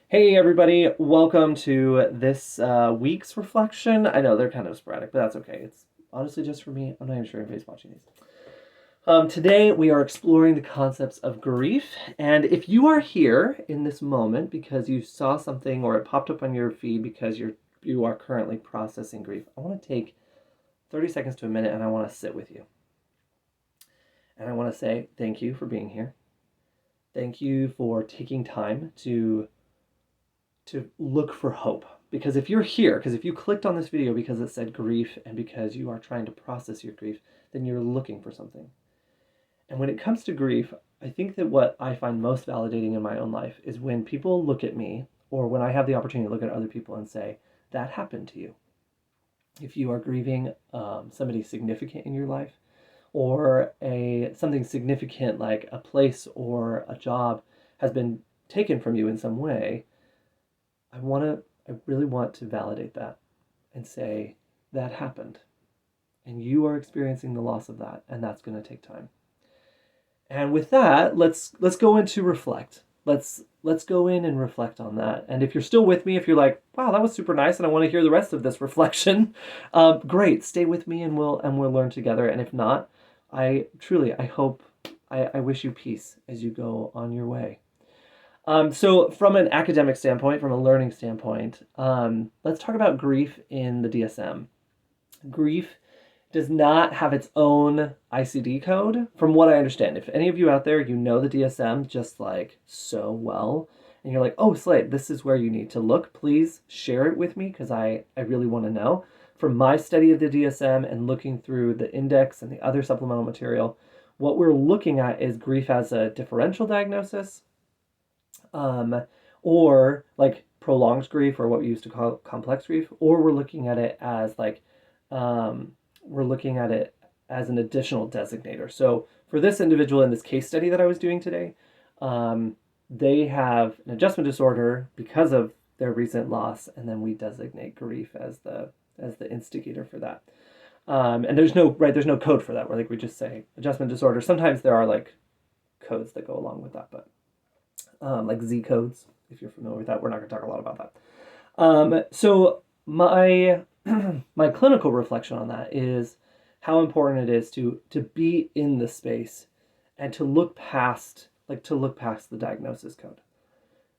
Hey everybody, welcome to this week's reflection. I know they're kind of sporadic, but that's okay. It's honestly just for me. I'm not even sure anybody's watching these. Today we are exploring the concepts of grief, and if you are here in this moment because you saw something or it popped up on your feed because you are currently processing grief, I want to take 30 seconds to a minute and I want to sit with you. And I want to say thank you for being here. Thank you for taking time to look for hope. Because if you're here, because if you clicked on this video because it said grief and because you are trying to process your grief, then you're looking for something. And when it comes to grief, I think that what I find most validating in my own life is when people look at me, or when I have the opportunity to look at other people and say, that happened to you. If you are grieving somebody significant in your life, or something significant like a place or a job has been taken from you in some way, I really want to validate that and say that happened. And you are experiencing the loss of that, and that's going to take time. And with that, let's go into reflect. Let's go in and reflect on that. And if you're still with me, if you're like, wow, that was super nice, and I want to hear the rest of this reflection, great, stay with me, and we'll learn together. And if not, I hope I wish you peace as you go on your way. So from an academic standpoint, from a learning standpoint, let's talk about grief in the DSM. Grief does not have its own ICD code, from what I understand. If any of you out there, you know the DSM just like so well, and you're like, oh, Slade, this is where you need to look, please share it with me because I really want to know. From my study of the DSM and looking through the index and the other supplemental material, what we're looking at is grief as a differential diagnosis, or like prolonged grief, or what we used to call complex grief, or we're looking at it as like we're looking at it as an additional designator. So for this individual in this case study that I was doing today, they have an adjustment disorder because of their recent loss, and then we designate grief as the instigator for that. And there's no code for that. Where like we just say adjustment disorder. Sometimes there are like codes that go along with that, but like Z codes, if you're familiar with that. We're not going to talk a lot about that. So my my clinical reflection on that is how important it is to be in the space and to look past the diagnosis code,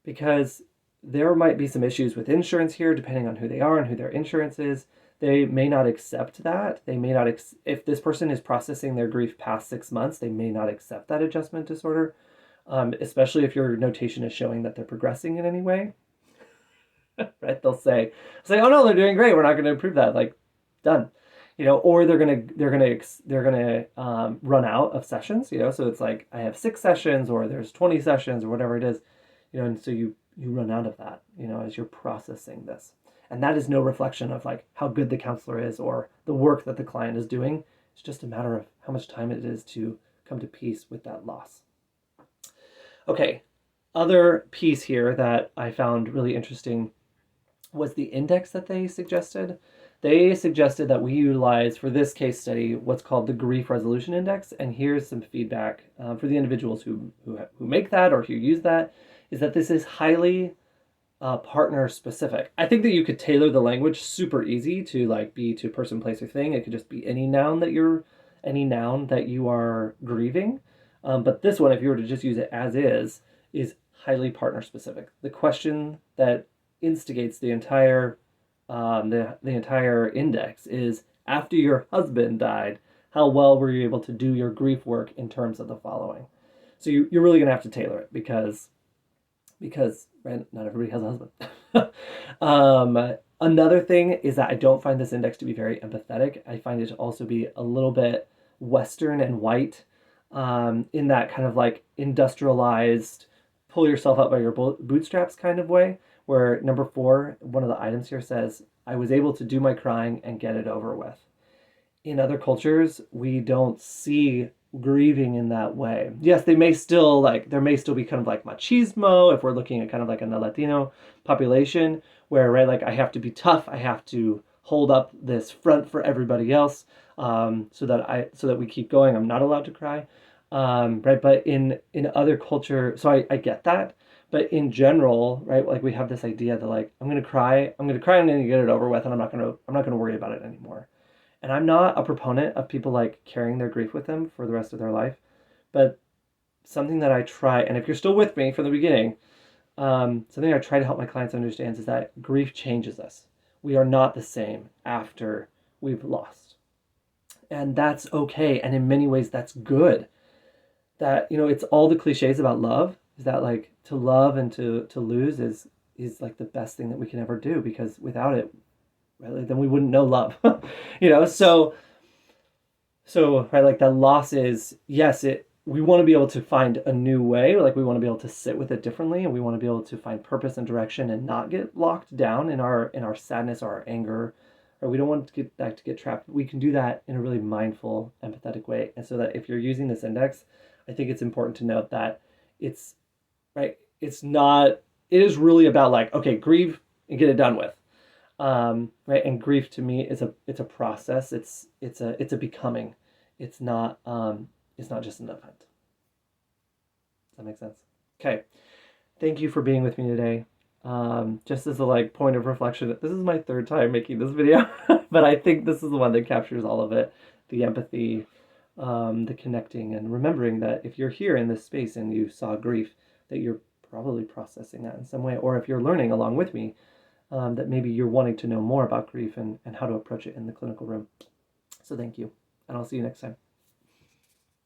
because there might be some issues with insurance here, depending on who they are and who their insurance is. They may not accept that. They may not, if this person is processing their grief past 6 months, they may not accept that adjustment disorder. Especially if your notation is showing that they're progressing in any way, right? They'll say, oh no, they're doing great. We're not going to approve that. Like, done, or they're gonna run out of sessions, So it's like I have 6 sessions, or there's 20 sessions, or whatever it is, and so you run out of that, as you're processing this, and that is no reflection of like how good the counselor is or the work that the client is doing. It's just a matter of how much time it is to come to peace with that loss. Okay, other piece here that I found really interesting was the index that they suggested. They suggested that we utilize, for this case study, what's called the Grief Resolution Index. And here's some feedback for the individuals who make that or who use that, is that this is highly partner specific. I think that you could tailor the language super easy to like be to person, place, or thing. It could just be any noun that you are grieving. But this one, if you were to just use it as is highly partner specific. The question that instigates the entire index is, after your husband died, how well were you able to do your grief work in terms of the following? So you're really going to have to tailor it because right, not everybody has a husband. Another thing is that I don't find this index to be very empathetic. I find it to also be a little bit Western and white, in that kind of like industrialized, pull yourself up by your bootstraps kind of way, where number 4, one of the items here says, I was able to do my crying and get it over with. In other cultures, we don't see grieving in that way. Yes, there may still be kind of like machismo if we're looking at kind of like in the Latino population, where, right, like I have to be tough, I have to hold up this front for everybody else, so that we keep going. I'm not allowed to cry, right? But in other culture, so I get that, But in general, right, like we have this idea that like I'm gonna cry, and then you get it over with, and I'm not gonna worry about it anymore. And I'm not a proponent of people like carrying their grief with them for the rest of their life, but something that I try, and if you're still with me from the beginning, something I try to help my clients understand is that grief changes us. We are not the same after we've lost, and that's okay. And in many ways, that's good. That it's all the cliches about love is that like to love and to lose is like the best thing that we can ever do, because without it, right, then we wouldn't know love. So right, like that loss is, yes, it we want to be able to find a new way, like we want to be able to sit with it differently, and we want to be able to find purpose and direction and not get locked down in our sadness or our anger, or we don't want to get trapped. We can do that in a really mindful, empathetic way. And so that if you're using this index, I think it's important to note that it's right, it's not, it is really about like, okay, grieve and get it done with. Right, and grief to me is it's a process. It's a becoming. It's not just an event. Does that make sense? Okay. Thank you for being with me today. Just as a like point of reflection, this is my third time making this video, but I think this is the one that captures all of it: the empathy, the connecting, and remembering that if you're here in this space and you saw grief, that you're probably processing that in some way, or if you're learning along with me, that maybe you're wanting to know more about grief and how to approach it in the clinical room. So thank you, and I'll see you next time.